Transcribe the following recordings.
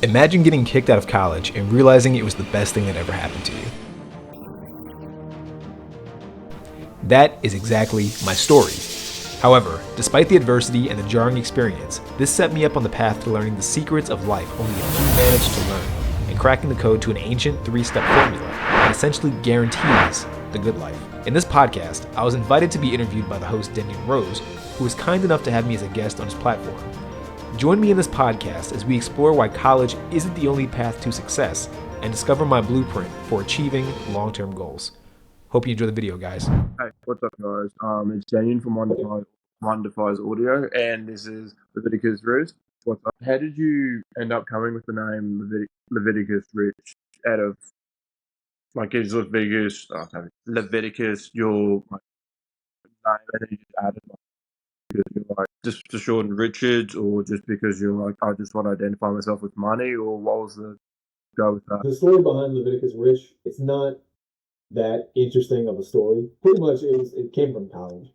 Imagine getting kicked out of college and realizing it was the best thing that ever happened to you. That is exactly my story. However, despite the adversity and the jarring experience, this set me up on the path to learning the secrets of life only a few managed to learn, and cracking the code to an ancient 3-step formula that essentially guarantees the good life. In this podcast, I was invited to be interviewed by the host Denyin Rose, who was kind enough to have me as a guest on his platform. Join me in this podcast as we explore why college isn't the only path to success and discover my blueprint for achieving long-term goals. Hope you enjoy the video, guys. Hey, what's up, guys? It's Denyin from One Defies Audio, and this is Leviticus Rose. What's up? How did you end up coming with the name Leviticus Rich out of, is Leviticus your name, and then you just added, because you're just to shorten Richards, or just because you're I just want to identify myself with money, or what was the go with that? The story behind Leviticus Rich, it's not that interesting of a story. Pretty much it came from college.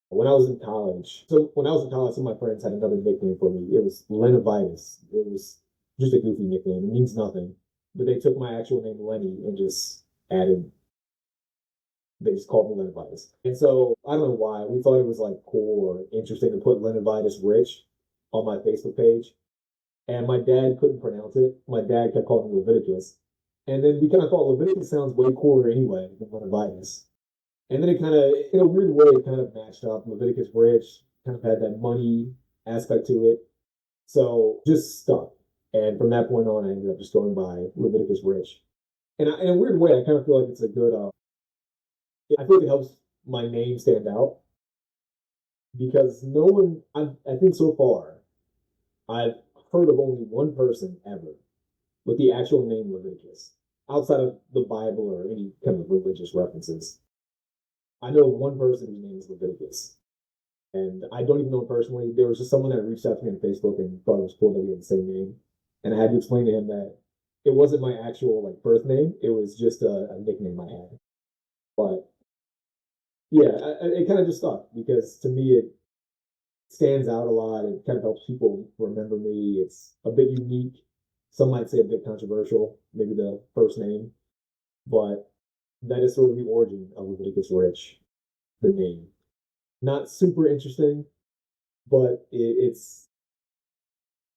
When I was in college, some of my friends had another nickname for me. It was Leviticus. It was just a goofy nickname. It means nothing. But they took my actual name, Lenny, and just they just called me Leviticus. And so, I don't know why, we thought it was cool or interesting to put Leviticus Rich on my Facebook page. And my dad couldn't pronounce it. My dad kept calling me Leviticus. And then we kind of thought Leviticus sounds way cooler anyway than Leviticus. And then it kind of, in a weird way, it kind of matched up. Leviticus Rich kind of had that money aspect to it. So just stuck. And from that point on, I ended up just going by Leviticus Rich. And in a weird way, I kind of feel like it's a good, I feel like it helps my name stand out. Because no one, I think so far, I've heard of only one person ever with the actual name Leviticus, outside of the Bible or any kind of religious references. I know of one person whose name is Leviticus. And I don't even know him personally. There was just someone that reached out to me on Facebook and thought it was cool that we had the same name. And I had to explain to him that it wasn't my actual birth name. It was just a nickname I had. But yeah, it kind of just stuck because to me it stands out a lot. It kind of helps people remember me. It's a bit unique. Some might say a bit controversial, maybe the first name, but that is sort of the origin of Leviticus Rich, the name. Not super interesting, but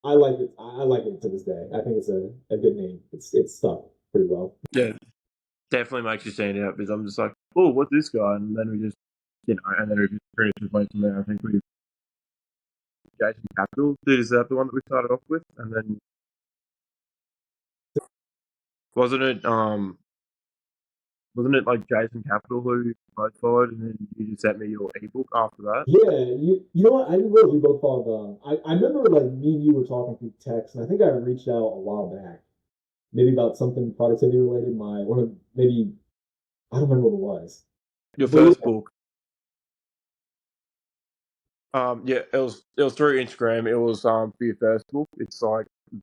I like it. I like it to this day. I think it's a good name. It's stuck pretty well. Yeah, definitely makes you stand out, because I'm just like, oh, what's this guy? And then we just, and then we just pretty much went from there. I think we Jason Capital. Is that the one that we started off with? And then wasn't it Jason Capital who you both followed, and then you just sent me your ebook after that? Yeah, you know what? I didn't realize we both followed. I remember me and you were talking through text, and I think I reached out a while back, maybe about something productivity related. Maybe I don't remember what it was. Your first book. Yeah, it was through Instagram. It was for your first book. It's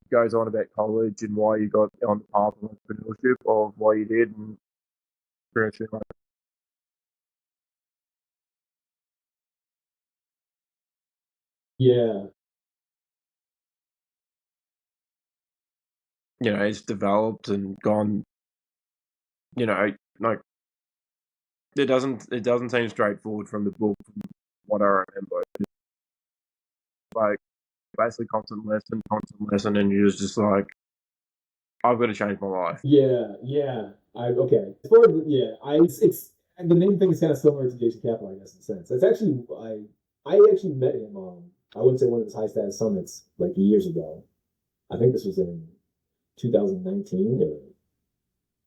goes on about college and why you got on the path of entrepreneurship, of why you did, and pretty much Yeah. It's developed and gone. It doesn't seem straightforward from the book, from what I remember. Basically constant lesson, and you're just like, I've got to change my life. Yeah. Okay. As far as it's the main thing is kind of similar to Jason Capital, I guess, in a sense. It's actually I actually met him I wouldn't say one of his high status summits years ago. I think this was in 2019 or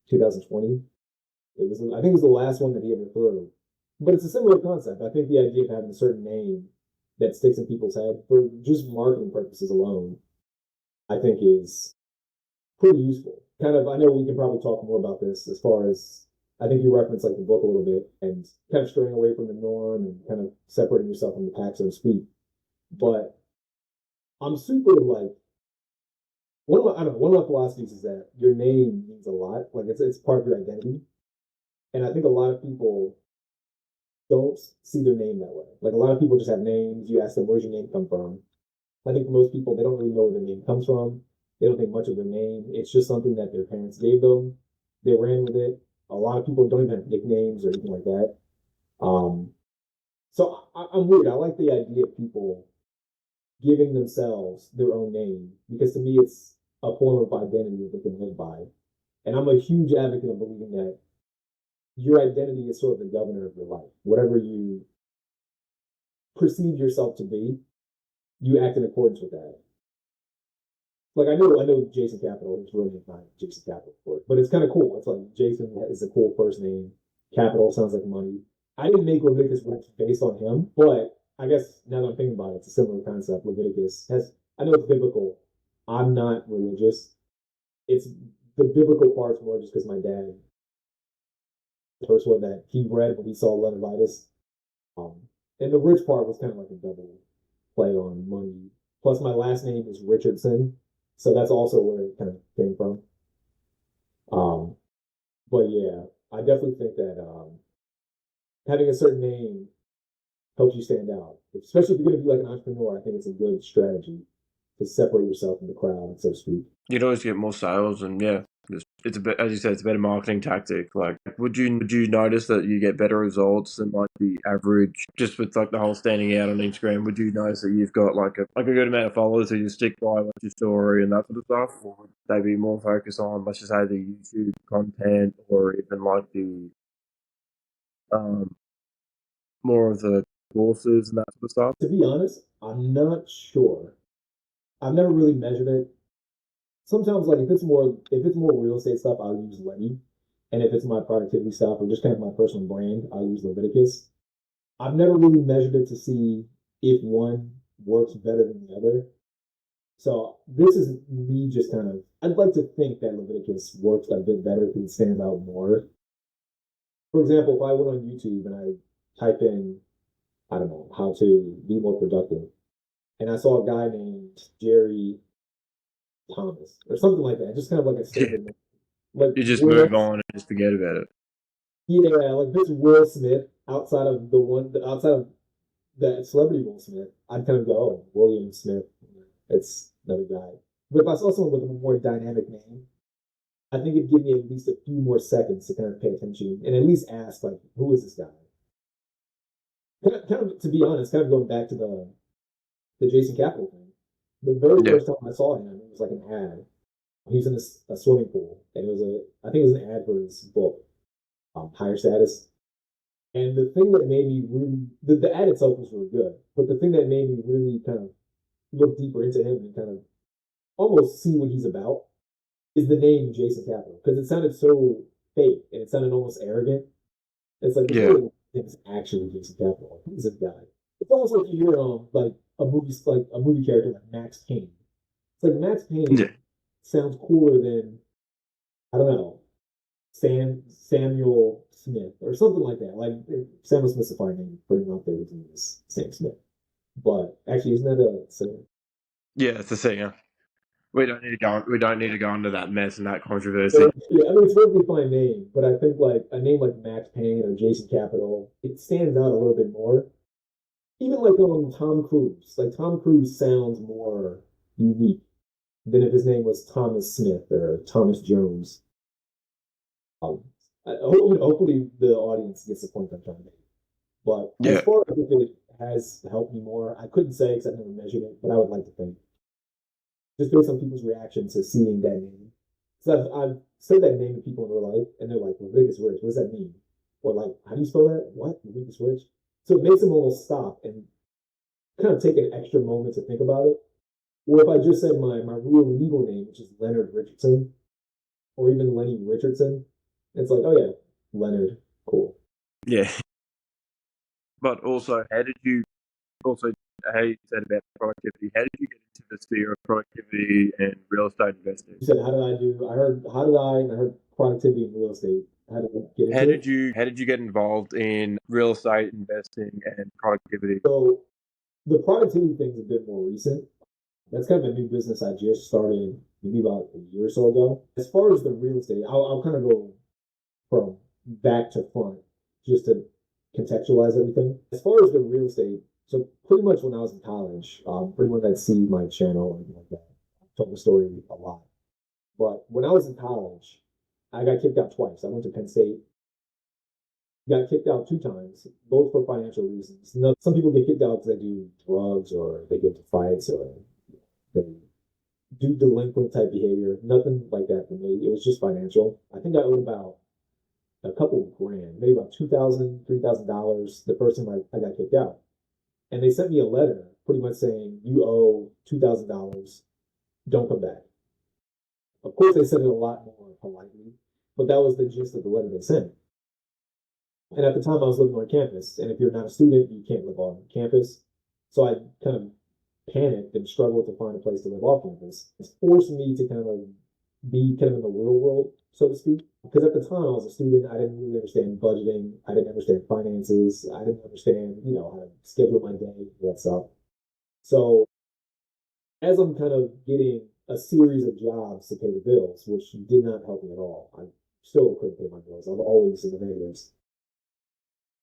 2020. I think it was the last one that he ever threw. But it's a similar concept. I think the idea of having a certain name that sticks in people's head for just marketing purposes alone, I think is pretty useful. I know we can probably talk more about this as far as, I think you referenced the book a little bit and kind of straying away from the norm and kind of separating yourself from the pack, so to speak. But I'm super one of my philosophies is that your name means a lot. It's part of your identity. And I think a lot of people don't see their name that way. A lot of people just have names. You ask them, where's your name come from? I think for most people, they don't really know where their name comes from. They don't think much of their name. It's just something that their parents gave them. They ran with it. A lot of people don't even have nicknames or anything like that. So I'm weird. I like the idea of people giving themselves their own name because to me it's a form of identity that they can live by. And I'm a huge advocate of believing that your identity is sort of the governor of your life. Whatever you perceive yourself to be, you act in accordance with that. Like I know Jason Capital. His real name not Jason Capital, of course, but it's kind of cool. It's like Jason is a cool first name. Capital sounds like money. I didn't make Leviticus Rich based on him, but I guess now that I'm thinking about it, it's a similar concept. Leviticus has. I know it's biblical. I'm not religious. It's the biblical part's more just because my dad, the first one that he read when he saw Leviticus, um, and the rich part was kind of like a double play on money. Plus, my last name is Richardson, so that's also where it kind of came from. Um, but yeah, I definitely think that having a certain name helps you stand out, especially if you're going to be like an entrepreneur. I think it's a good strategy to separate yourself from the crowd, so to speak. You'd always get more sales, and yeah, it's a bit, as you said, it's a better marketing tactic. Like, would you notice that you get better results than like the average, just with like the whole standing out on Instagram? Would you notice that you've got like a good amount of followers who you stick by what's your story and that sort of stuff, or would they be more focused on, let's just say, the YouTube content, or even like the um more of the courses and that sort of stuff? To be honest, I'm not sure. I've never really measured it. Sometimes, like if it's more real estate stuff, I'll use Lenny, and if it's my productivity stuff or just kind of my personal brand, I'll use Leviticus. I've never really measured it to see if one works better than the other. So this is me just kind of. I'd like to think that Leviticus works a bit better because it stands out more. For example, if I went on YouTube and I type in, I don't know, how to be more productive, and I saw a guy named Jerry Thomas or something like that, just kind of like a Yeah, standard name. Like you just Will, move on and just forget about it. yeah, like this Will Smith outside of that celebrity Will Smith, I'd kind of go, oh, William Smith, it's another guy. But if I saw someone with a more dynamic name, I think it'd give me at least a few more seconds to kind of pay attention and at least ask, like, who is this guy? Kind of to be honest, kind of going back to the Jason Capital thing. The very Yeah. first time I saw him, it was like an ad. He was in a swimming pool, and I think it was an ad for his book, Higher Status. And the thing that made me really, the ad itself was really good, but the thing that made me really kind of look deeper into him and kind of almost see what he's about is the name Jason Capital, because it sounded so fake and it sounded almost arrogant. It's like this Yeah. really is actually Jason Capital. Like, who's this guy? It's almost like you hear like a movie character like Max Payne. It's like Max Yeah. Payne sounds cooler than I don't know Samuel Smith or something like that. Like Samuel Smith's a fine name for him out there. His name is Sam Smith, but actually, isn't that a singer? Yeah, it's the thing. We don't need to go. We don't need to go into that mess and that controversy. So, yeah, I mean, it's a really fine name, but I think like a name like Max Payne or Jason Capital, it stands out a little bit more. Even like Tom Cruise, like Tom Cruise sounds more unique than if his name was Thomas Smith or Thomas Jones. Um, hopefully the audience gets the point I'm trying to make. But as Yeah. far as if it has helped me more, I couldn't say because I've never measured it, but I would like to think just based on people's reaction to seeing that name. So I've said that name to people in real life, and they're like, Leviticus Rich, what does that mean? Or like, how do you spell that? What? Leviticus Rich? So it makes them almost stop and kind of take an extra moment to think about it. Or if I just said my real legal name, which is Leonard Richardson, or even Lenny Richardson, it's like, oh yeah, Leonard, cool. Yeah. But also, how you said about productivity, how did you get into the sphere of productivity and real estate investing? You said, how did I do? I heard productivity in real estate. How did I get into it? How did you get involved in real estate investing and productivity? So the productivity thing's a bit more recent. That's kind of a new business I just started maybe about a year or so ago. As far as the real estate, I'll kind of go from back to front just to contextualize everything. As far as the real estate, so pretty much when I was in college, pretty much I'd see my channel and like that told the story a lot. But when I was in college, I got kicked out twice. I went to Penn State, got kicked out 2 times, both for financial reasons. Some people get kicked out because they do drugs or they get into fights or they do delinquent type behavior. Nothing like that for me. It was just financial. I think I owed about a couple of grand, maybe about $2,000, $3,000 the first time I got kicked out. And they sent me a letter pretty much saying, you owe $2,000, don't come back. Of course, they said it a lot more politely, but that was the gist of the letter they sent. And at the time, I was living on campus. And if you're not a student, you can't live on campus. So I kind of panicked and struggled to find a place to live off campus. It's forced me to kind of be kind of in the real world, so to speak. Because at the time I was a student, I didn't really understand budgeting. I didn't understand finances. I didn't understand, how to schedule my day, that stuff. So as I'm kind of getting a series of jobs to pay the bills, which did not help me at all. I still couldn't pay my bills. I'm always in the negatives.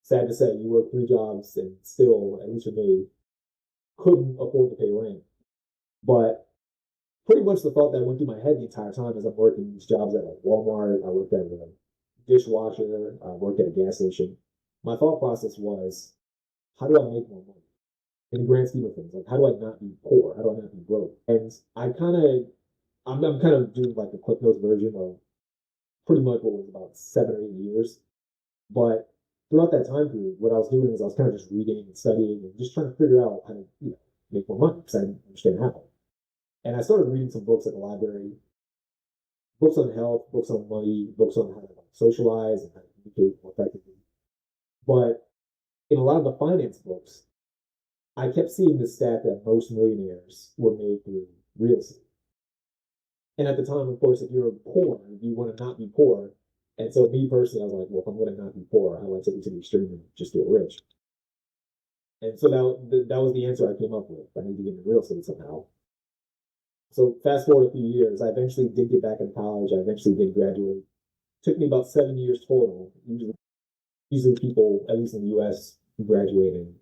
Sad to say, you work 3 jobs and still, at least for me, couldn't afford to pay rent. But pretty much the thought that went through my head the entire time as I'm working these jobs at Walmart, I worked at a dishwasher, I worked at a gas station. My thought process was, how do I make more money? In the grand scheme of things, like how do I not be poor? How do I not be broke? And I'm kind of doing like a Clip Notes version of pretty much what was about 7 or 8 years. But throughout that time period, what I was doing is I was kind of just reading and studying and just trying to figure out how to make more money because I didn't understand how. And I started reading some books at the library, books on health, books on money, books on how to socialize and how to communicate more effectively. But in a lot of the finance books, I kept seeing the stat that most millionaires were made through real estate. And at the time, of course, if you're poor, you want to not be poor. And so me personally, I was like, well, if I'm going to not be poor, how do I take it to the extreme and just get rich? And so that was the answer I came up with. I need to get into real estate somehow. So fast forward a few years, I eventually did get back into college. I eventually did graduate. It took me about 7 years total. Usually people, at least in the U.S., graduate in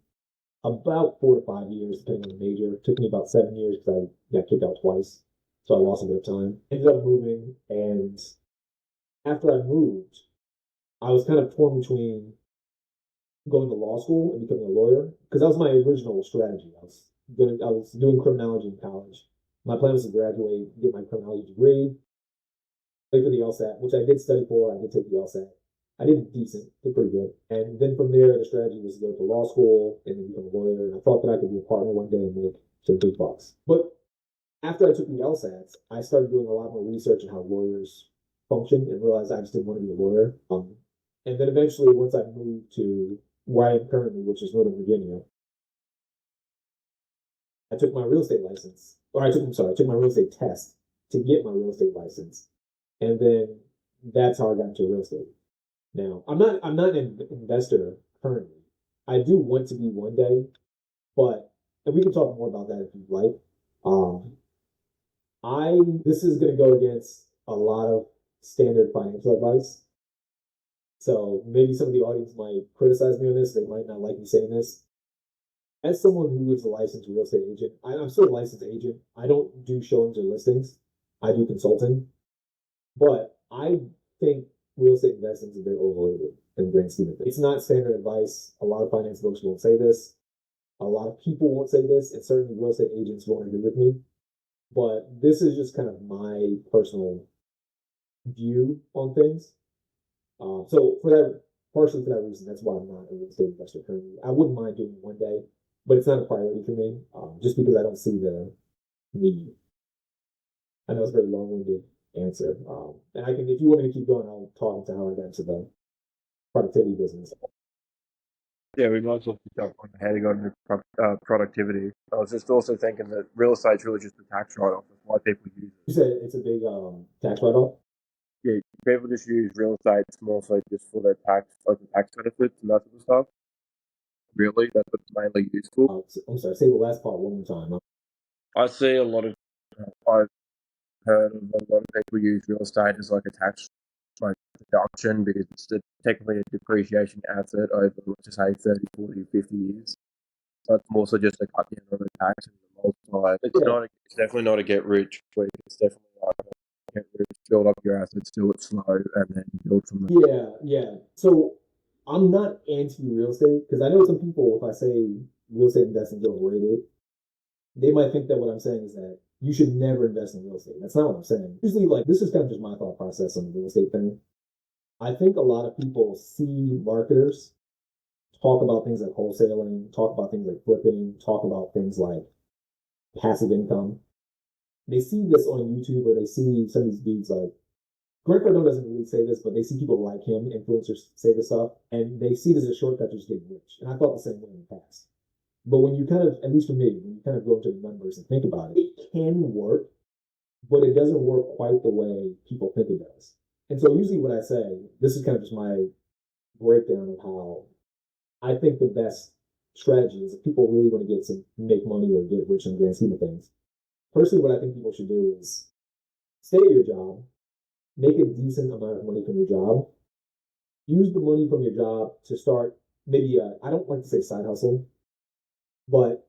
about 4 to 5 years, depending on the major. It took me about 7 years because I got kicked out twice. So I lost a bit of time. Ended up moving, and after I moved, I was kind of torn between going to law school and becoming a lawyer because that was my original strategy. I was doing criminology in college. My plan was to graduate, get my criminology degree, play for the LSAT, which I did study for. I did take the LSAT. I did decent, did pretty good. And then from there, the strategy was to go to law school and then become a lawyer. And I thought that I could be a partner one day and make some big bucks. But after I took the LSATs, I started doing a lot more research on how lawyers function and realized I just didn't want to be a lawyer. And then eventually, once I moved to where I am currently, which is Northern Virginia, I took my real estate license, or I took my real estate test to get my real estate license, and then that's how I got into real estate. Now, I'm not an investor currently. I do want to be one day, and we can talk more about that if you'd like. This is going to go against a lot of standard financial advice. So maybe some of the audience might criticize me on this. They might not like me saying this. As someone who is a licensed real estate agent, I'm still a licensed agent. I don't do showings or listings. I do consulting. But I think real estate investing is a bit overrated in the grand scheme of things. It's not standard advice. A lot of finance books won't say this. A lot of people won't say this, and certainly real estate agents won't agree with me. But this is just kind of my personal view on things. So partially for that reason, that's why I'm not a real estate investor currently. I wouldn't mind doing it one day, but it's not a priority for me, just because I don't see the need. I know it's a very long-winded answer, and if you want me to keep going, I'll talk into how I got into the productivity business. Yeah, we might as well pick up on how to go into productivity. I was just also thinking that real estate's really just a tax write-off. That's why people use it. You said it's a big tax write-off? Yeah, people just use real estate more so just for their tax, like the tax benefits and that sort of stuff. Really, that's what it's mainly used for. I'm sorry, say the last part one more time. I see a lot of, I've heard of a lot of people use real estate as like a tax deduction because it's technically a depreciation asset over, let's just say, 30, 40, 50 years. That's more so just to cut down on the tax and the multiply. It's definitely not a get rich quick. It's definitely like a get rich, build up your assets, do it slow, and then build from there. Yeah. So I'm not anti real estate because I know some people, if I say real estate investing is overrated, they might think that what I'm saying is that you should never invest in real estate. That's not what I'm saying. Usually, like, this is kind of just my thought process on the real estate thing. I think a lot of people see marketers talk about things like wholesaling, talk about things like flipping, talk about things like passive income. They see this on YouTube or they see some of these dudes like Grant Cardone doesn't really say this, but they see people like him, influencers, say this stuff, and they see this as a shortcut to just getting rich. And I thought the same way in the past. But when you kind of, at least for me, when you kind of go into the numbers and think about it, it can work, but it doesn't work quite the way people think it does. And so usually what I say, this is kind of just my breakdown of how I think the best strategy is if people really want to get to make money or get rich in the grand scheme of things. Personally, what I think people should do is stay at your job, make a decent amount of money from your job, use the money from your job to start maybe I don't like to say side hustle, but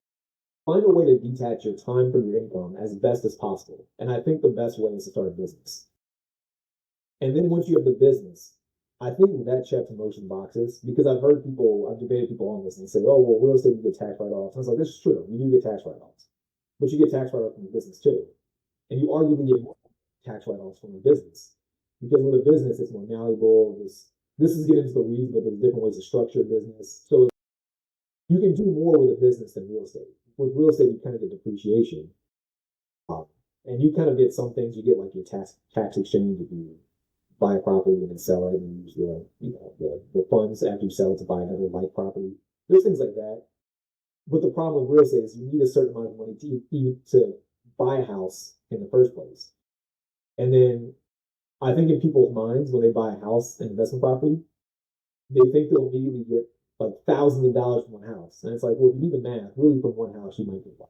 find a way to detach your time from your income as best as possible. And I think the best way is to start a business. And then once you have the business, I think that checks most boxes because I've debated people on this and say, oh, well, real estate, you get tax write-offs. I was like, this is true. You do get tax write-offs, but you get tax write-offs from your business too. And you arguably get more tax write-offs from your business because with a business, it's more malleable. This is getting into the weeds, but there's different ways to structure a business. So you can do more with a business than real estate. With real estate, you kind of get depreciation. And you kind of get some things, you get like your tax exchange if you buy a property and then sell it and use the funds after you sell it to buy another like property. There's things like that. But the problem with real estate is you need a certain amount of money to buy a house in the first place. And then I think in people's minds, when they buy a house, an investment property, they think they'll immediately get like thousands of dollars from one house. And it's like, well, if you do the math, really from one house, you might get like,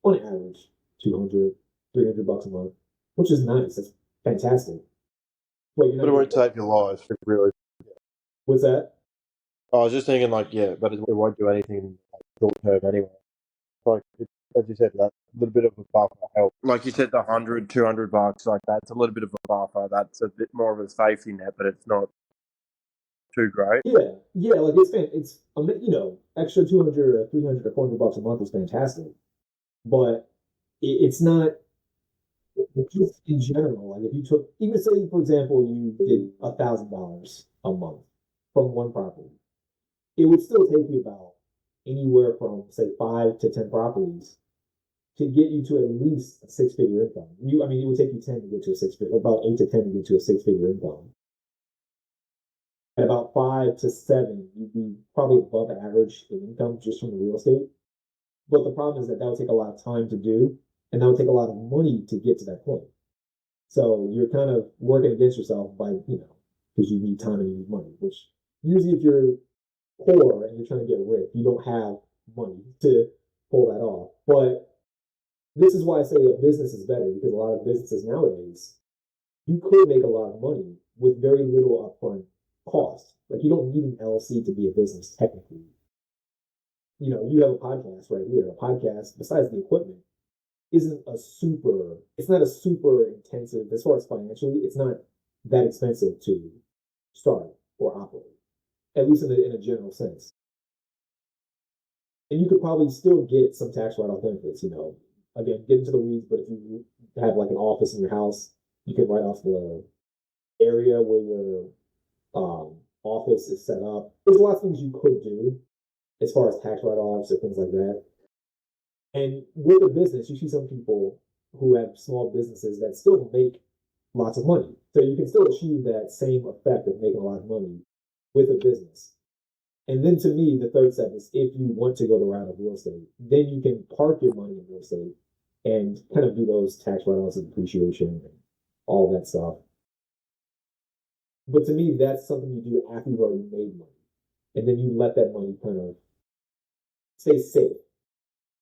on average, 200, 300 bucks a month, which is nice. That's fantastic. But it won't save your life, really. What's that? I was just thinking, like, yeah, but it won't do anything short term anyway. Like, as you said, that little bit of a buffer helps. Like you said, the 100, 200 bucks, like that's a little bit of a buffer. That's a bit more of a safety net, but it's not too great. Yeah, like it's extra 200 or 300 or 400 bucks a month is fantastic, but it's not just in general. Like if you took, even say for example, you did $1,000 a month from one property, it would still take you about anywhere from say 5 to 10 properties to get you to at least a six-figure income. It would take you 10 to get to a six-figure, about 8 to 10 to get to a six-figure income. At about 5 to 7, you'd be probably above average in income just from the real estate. But the problem is that would take a lot of time to do, and that would take a lot of money to get to that point. So you're kind of working against yourself by, because you need time and you need money, which usually if you're poor and you're trying to get rich, you don't have money to pull that off. But this is why I say a business is better because a lot of businesses nowadays, you could make a lot of money with very little upfront cost. Like you don't need an LLC to be a business technically. You have a podcast right here. A podcast, besides the equipment, it's not a super intensive, as far as financially, it's not that expensive to start or operate, at least in a general sense. And you could probably still get some tax write-off benefits, again, get into the weeds, but if you have like an office in your house, you can write off the area where your office is set up. There's a lot of things you could do as far as tax write-offs or things like that. And with a business, you see some people who have small businesses that still make lots of money. So you can still achieve that same effect of making a lot of money with a business. And then to me, the third step is if you want to go the route of real estate, then you can park your money in real estate and kind of do those tax write-offs and depreciation and all that stuff. But to me, that's something you do after you've already made money. And then you let that money kind of stay safe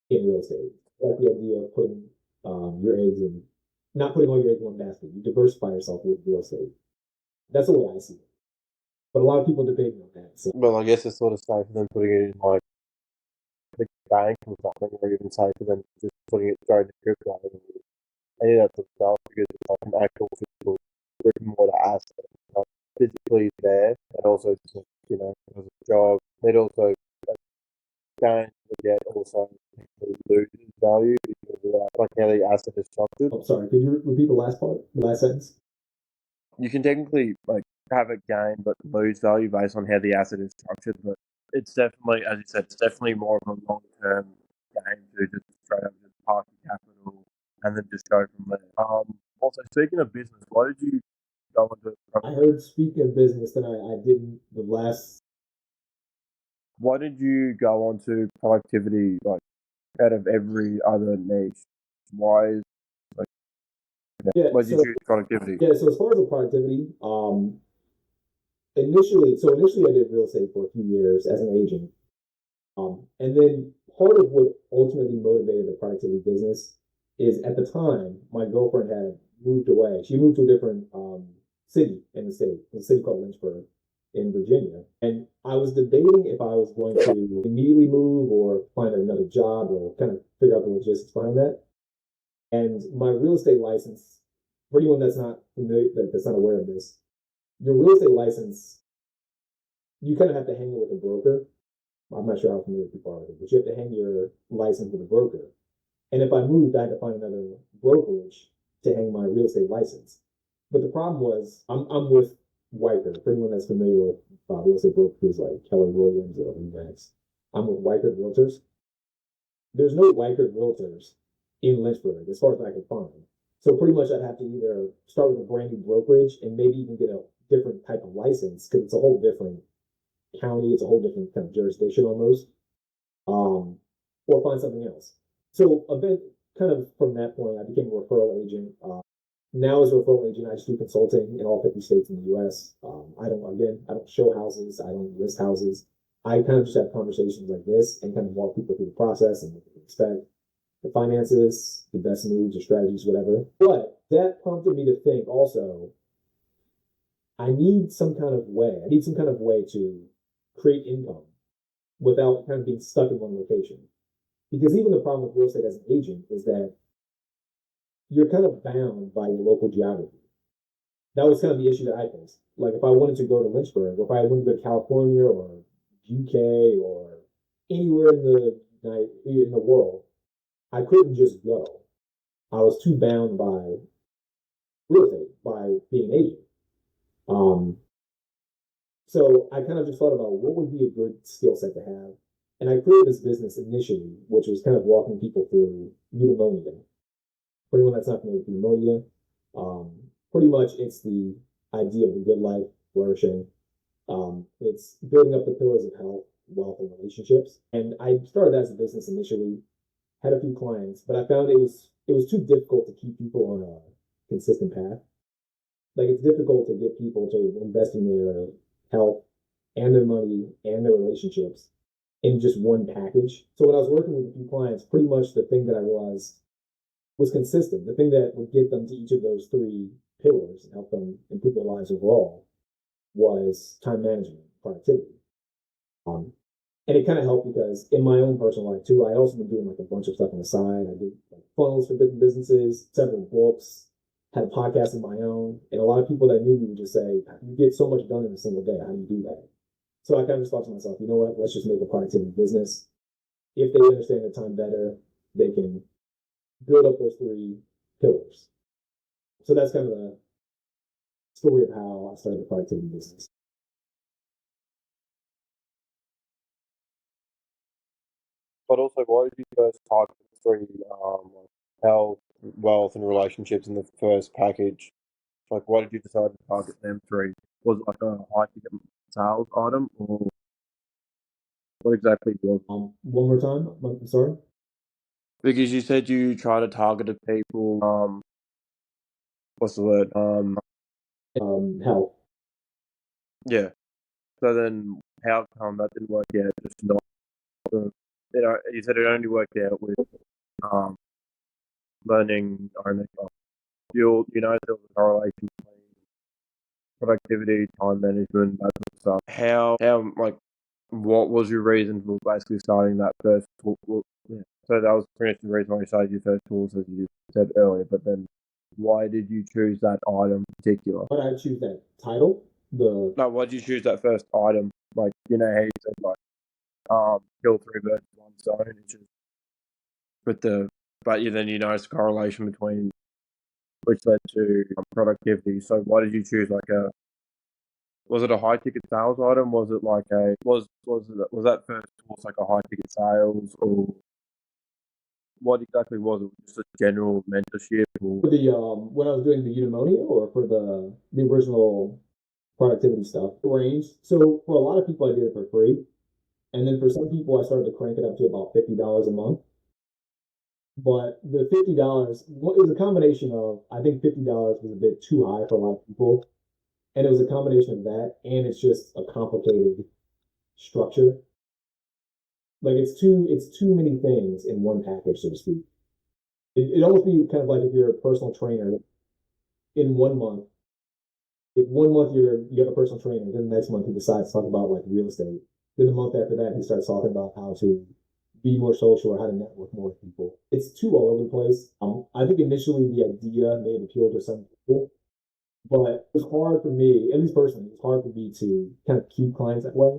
in real estate. I like the idea of putting your eggs in, not putting all your eggs in one basket. You diversify yourself with real estate. That's the way I see it. But a lot of people debate on that. So. Well, I guess it's sort of safer than putting it in like the bank or something, or even safer than just putting it straight into crypto. Any of that sort of stuff, because it's like an actual physical brick and mortar asset, like physically there, and also as a job. It also gains, but yet also loses value because of that, like how the asset is structured. I'm sorry, could you repeat the last part, the last sentence? You can technically have it gain but lose value based on how the asset is structured, but it's definitely, as you said, it's definitely more of a long-term game to just straight up just park your capital and then just go from there. Also, speaking of business, why did you go into? I heard speaking of business that I didn't the last. Why did you go on to productivity out of every other niche? Why is why did you choose productivity? Yeah, so as far as the productivity, initially I did real estate for a few years as an agent. And then part of what ultimately motivated the productivity business is at the time my girlfriend had moved away. She moved to a different city in the state, a city called Lynchburg in Virginia. And I was debating if I was going to immediately move or find another job or kind of figure out the logistics behind that. And my real estate license, for anyone that's not familiar, that's not aware of this, your real estate license, you kind of have to hang it with a broker. I'm not sure how familiar people are with it, but you have to hang your license with a broker. And if I moved, I had to find another brokerage to hang my real estate license. But the problem was, I'm with Wyker. For anyone that's familiar with real estate brokers like Keller Williams or Remax, I'm with Wyker Realtors. There's no Wyker Realtors in Lynchburg, as far as I could find. So pretty much I'd have to either start with a brand new brokerage and maybe even get a different type of license because it's a whole different county, it's a whole different kind of jurisdiction almost, or find something else. So a bit kind of from that point, I became a referral agent. Now as a referral agent, I just do consulting in all 50 states in the U.S. I don't show houses, I don't list houses. I kind of just have conversations like this and kind of walk people through the process and what to expect, the finances, the best moves or strategies, whatever. But that prompted me to think also, I need some kind of way to create income without kind of being stuck in one location. Because even the problem with real estate as an agent is that you're kind of bound by your local geography. That was kind of the issue that I faced. Like if I wanted to go to Lynchburg, or if I wanted to go to California or UK or anywhere in the world, I couldn't just go. I was too bound by real estate, by being an agent. So I kind of just thought about what would be a good skill set to have. And I created this business initially, which was kind of walking people through pneumonia. For anyone that's not familiar with pneumonia, pretty much it's the idea of the good life flourishing. It's building up the pillars of health, wealth, and relationships. And I started as a business initially, had a few clients, but I found it was too difficult to keep people on a consistent path. Like it's difficult to get people to invest in their health and their money and their relationships in just one package. So when I was working with a few clients, pretty much the thing that I realized was consistent, the thing that would get them to each of those three pillars and help them improve their lives overall was time management, productivity. And it kind of helped because in my own personal life too, I also been doing like a bunch of stuff on the side. I did like funnels for different businesses, several books, had a podcast of my own. And a lot of people that knew me would just say, you get so much done in a single day. How do you do that? So I kind of just thought to myself, you know what? Let's just make a productivity business. If they understand the time better, they can build up those three pillars. So that's kind of the story of how I started the productivity business. But also, why did you guys target the three health, wealth, and relationships in the first package? Like, why did you decide to target them three? Was it like a high ticket sales item, or what exactly was it? One more time, I'm sorry. Because you said you try to target the people. What's the word? Health. Yeah. So then, how come that didn't work out? Just not. You said it only worked out with learning only. There was a correlation between productivity, time management, that sort of stuff. How what was your reason for basically starting that first tool? Yeah. So that was pretty much the reason why you started your first tools, as you said earlier. But then, why did you choose that item in particular? Why did I choose that title? No, why did you choose that first item? Like, you know how you said, like, kill 3 birds with 1 stone. It's just but then you noticed a correlation between which led to productivity. So why did you choose was it a high ticket sales item? Was it like was that first course like a high ticket sales, or what exactly was it? Just a general mentorship? Or? For the when I was doing the eudaimonia, or for the original productivity stuff range. So for a lot of people, I did it for free, and then for some people, I started to crank it up to about $50 a month. But the $50, it was a combination of, I think $50 was a bit too high for a lot of people. And it was a combination of that, and it's just a complicated structure. Like it's too many things in one package, so to speak. It almost be kind of like if you're a personal trainer in 1 month. If 1 month you have a personal trainer, then the next month he decides to talk about like real estate. Then the month after that he starts talking about how to be more social or how to network more with people. It's too all over the place. I think initially the idea may have appealed to some people, but it's hard for me, at least personally, it's hard for me to kind of keep clients that way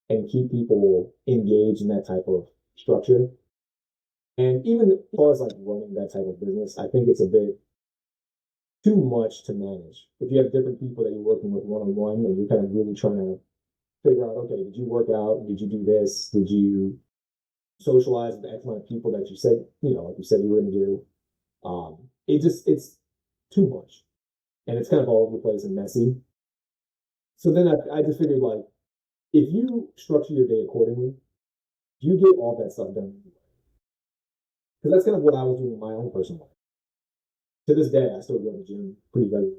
and keep people engaged in that type of structure. And even as far as like running that type of business, I think it's a bit too much to manage. If you have different people that you're working with one on one and you're kind of really trying to figure out, okay, did you work out? Did you do this? Did you socialize with the X amount of people that you said, like you said you were going to do? It's too much. And it's kind of all over the place and messy. So then I just figured, like, if you structure your day accordingly, you get all that stuff done. Because that's kind of what I was doing in my own personal life. To this day, I still go to the gym pretty regularly.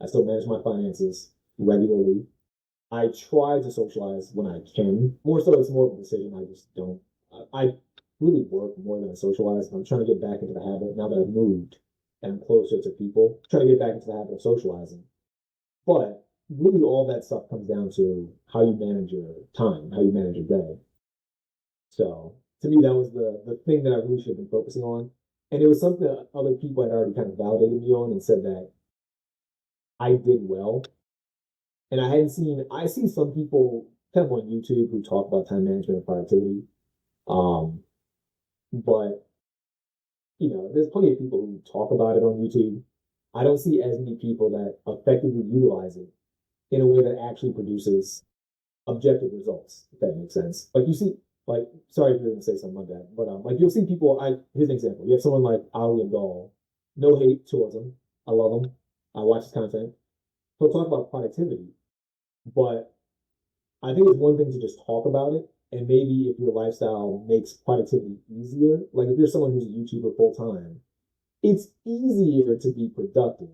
I still manage my finances regularly. I try to socialize when I can. More so, it's more of a decision. I just don't. I really work more than I socialize. I'm trying to get back into the habit now that I've moved and I'm closer to people. I'm trying to get back into the habit of socializing. But really, all that stuff comes down to how you manage your time, how you manage your day. So to me, that was the thing that I really should have been focusing on. And it was something that other people had already kind of validated me on and said that I did well. And I see some people kind of on YouTube who talk about time management and productivity. Um, but there's plenty of people who talk about it on YouTube. I don't see as many people that effectively utilize it in a way that actually produces objective results, if that makes sense. Like you see, like, sorry if you're going to say something like that, but like you'll see people. Here's an example. You have someone like Ali Abdal. No hate towards him. I love him. I watch his content. He'll talk about productivity, but I think it's one thing to just talk about it, and maybe if your lifestyle makes productivity easier, like if you're someone who's a YouTuber full time, it's easier to be productive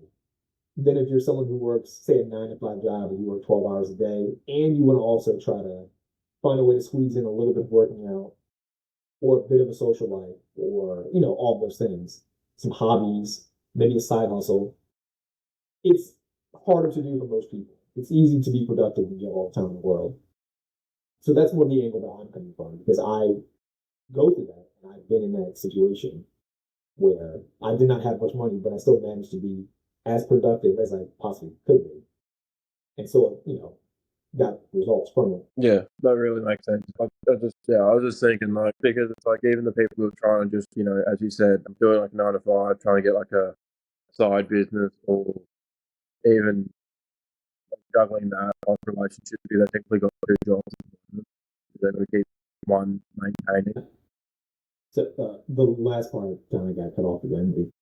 than if you're someone who works, say, a 9 to 5 job and you work 12 hours a day, and you want to also try to find a way to squeeze in a little bit of working out or a bit of a social life or, all those things, some hobbies, maybe a side hustle. It's harder to do for most people. It's easy to be productive when you have all the time in the world. So that's more the angle that I'm coming from because I go through that and I've been in that situation where I did not have much money, but I still managed to be as productive as I possibly could be. And so, got results from it. Yeah, that really makes sense. I was just thinking, like, because it's like even the people who are trying to just, as you said, doing like 9 to 5, trying to get like a side business or even like juggling that like relationships, because they technically got 2 jobs. They've got to keep one maintaining. So the last part kind of got cut off again.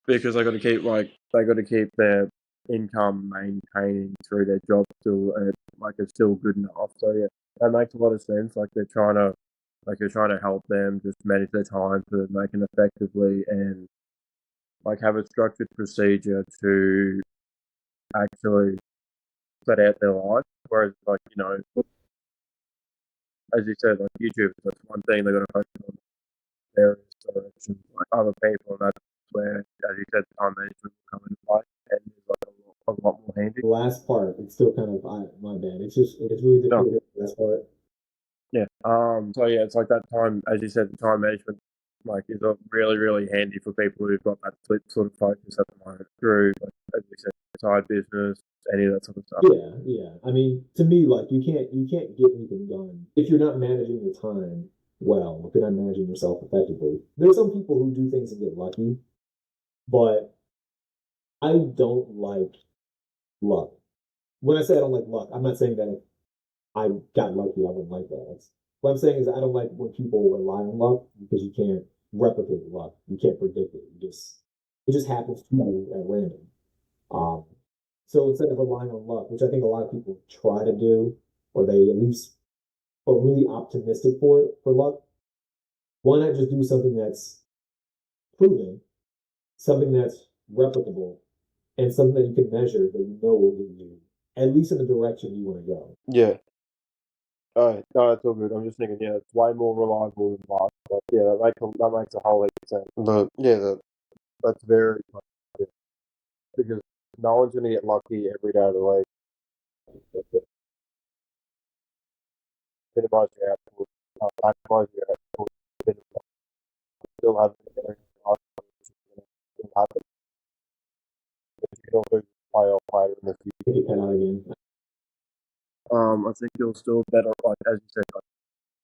Because they got to keep their income maintaining through their job still, and it's still good enough. So yeah, that makes a lot of sense. Like they're trying to help them just manage their time to make it effectively and like have a structured procedure to actually set out their life. Whereas as you said, like YouTube, that's one thing they're going to focus on various directions, like other people, and that's where, as you said, time management will come into play and is like a lot more handy. The last part, it's still kind of my bad. It's really difficult. best part. Yeah. So yeah, it's like that time, as you said, the time management like is really, really handy for people who've got that sort of focus at the moment through, like, as you said, side business, any of that sort of stuff. Yeah. I mean, to me, like you can't get anything done if you're not managing your time well, if you're not managing yourself effectively. There's some people who do things and get lucky, but I don't like luck. When I say I don't like luck, I'm not saying that if I got lucky, I wouldn't like that. What I'm saying is I don't like when people rely on luck because you can't replicate luck. You can't predict it. It just happens to you at random. Um, so instead of relying on luck, which I think a lot of people try to do, or they at least are really optimistic for luck, why not just do something that's proven, something that's replicable, and something that you can measure that you know will lead you at least in the direction you want to go. Yeah. Oh, no, that's all good. I'm just thinking, yeah, it's way more reliable than luck. But yeah, that makes a whole heap of sense. But yeah, that's very, yeah, because no one's going to get lucky every day of the week. Minimize your output, maximize your output, still have it there, still have it. But you can also play off later in the future. If you cut out again. I think you're still better, like as you said, like,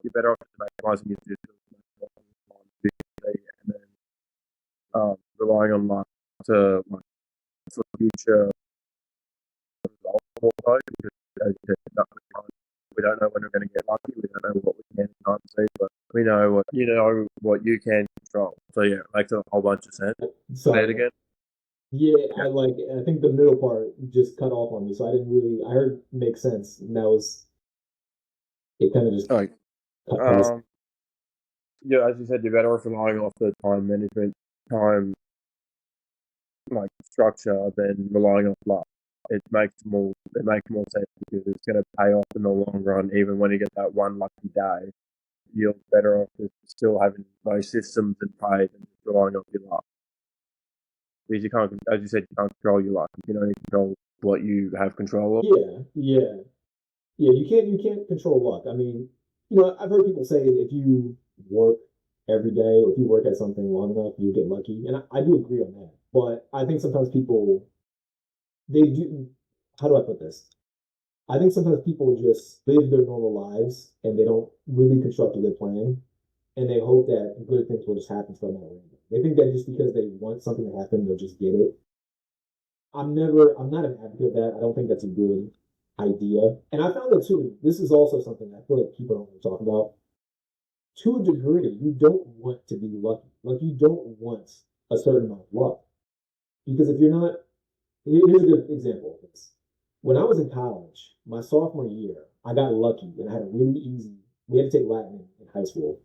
you're better off maximizing your digital and then relying on luck to like for future results more so, because as you said, we don't know when we're going to get lucky. We don't know what we can and can't see, but we know what you can control. So yeah, it makes a whole bunch of sense. Say it again. Yeah, I think the middle part just cut off on me, so I didn't really. I heard make sense, and that was it. Kind of just Like, cut past. yeah, as you said, you're better off relying off the time management, time like structure than relying on luck. It makes more sense because it's going to pay off in the long run. Even when you get that one lucky day, you're better off just still having those systems in play than just relying on your luck. Because you can't, as you said, you can't control your luck. You can only control what you have control of. Yeah. You can't control luck. I mean, I've heard people say if you work every day or if you work at something long enough, you get lucky, and I do agree on that. But I think sometimes people they do. How do I put this? I think sometimes people just live their normal lives and they don't really construct a good plan, and they hope that good things will just happen to them at random. They think that just because they want something to happen, they'll just get it. I'm not an advocate of that. I don't think that's a good idea. And I found that too. This is also something I feel like people don't want to talk about. To a degree, you don't want to be lucky. Like you don't want a certain amount of luck. Because if you're not, here's a good example of this. When I was in college, my sophomore year, I got lucky and I had a really easy, we had to take Latin in high school.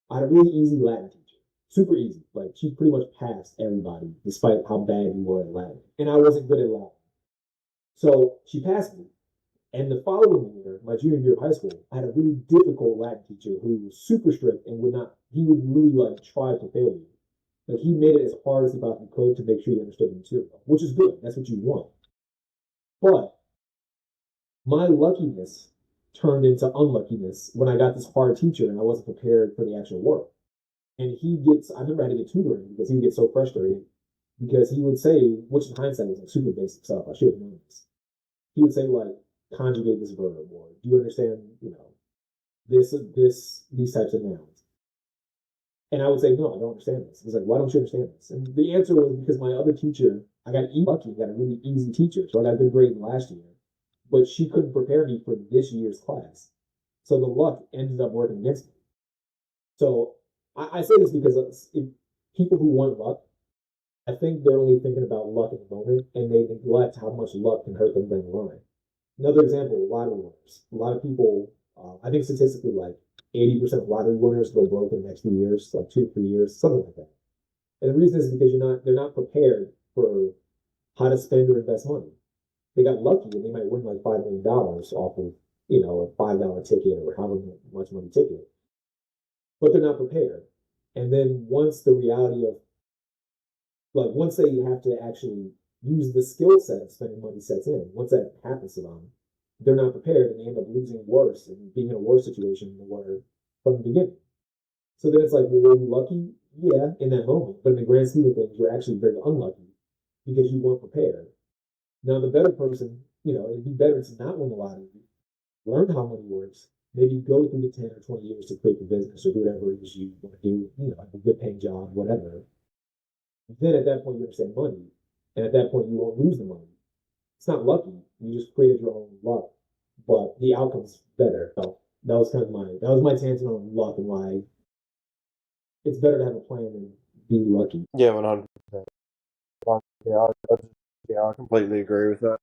I had a really easy Latin teacher. Super easy. Like she pretty much passed everybody, despite how bad we were at Latin. And I wasn't good at Latin. So she passed me. And the following year, my junior year of high school, I had a really difficult Latin teacher who was super strict and he would really like try to fail you. Like he made it as hard as he possibly could to make sure you understood the material, which is good. That's what you want. But my luckiness turned into unluckiness when I got this hard teacher and I wasn't prepared for the actual work. And I remember I had to get tutoring because he would get so frustrated because he would say, which in hindsight was like super basic stuff. I should have known this. He would say like, conjugate this verb, or do you understand, these types of nouns? And I would say, no, I don't understand this. He's like, why don't you understand this? And the answer was because my other teacher, I got lucky, got a really easy teacher, so I got a good grade last year, but she couldn't prepare me for this year's class. So the luck ended up working against me. So I say this because if people who want luck, I think they're only thinking about luck in the moment, and they neglect how much luck can hurt them down the line. Another example, lottery winners. A lot of people, I think statistically, like 80% of lottery winners go broke in the next few years, like 2 to 3 years, something like that. And the reason is because they're not prepared for how to spend or invest money. They got lucky and they might win like $5 million off of, a $5 ticket or however much money ticket, but they're not prepared. And then once the reality of, like, once they have to actually use the skill set of spending money sets in, once that happens to them, they're not prepared and they end up losing worse and being in a worse situation than they were from the beginning. So then it's like, well, were you lucky? Yeah, in that moment. But in the grand scheme of things, you're actually very unlucky because you weren't prepared. Now, the better person, it'd be better to not win the lottery, learn how money works, maybe go through the 10 or 20 years to create the business or do whatever it is you want to do, like a good paying job, whatever. Then at that point, you understand money. And at that point, you won't lose the money. It's not lucky. You just created your own luck. But the outcome's better. So that was my tangent on luck and why it's better to have a plan than be lucky. Yeah, 100%. I completely agree with that.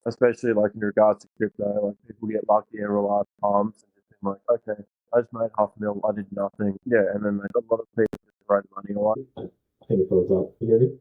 Especially like in regards to crypto, like people get lucky and rely on palms and just think like, okay, I just made $500,000, I did nothing. Yeah, and then like a lot of people just throw the money away. I think it goes up. You hear me?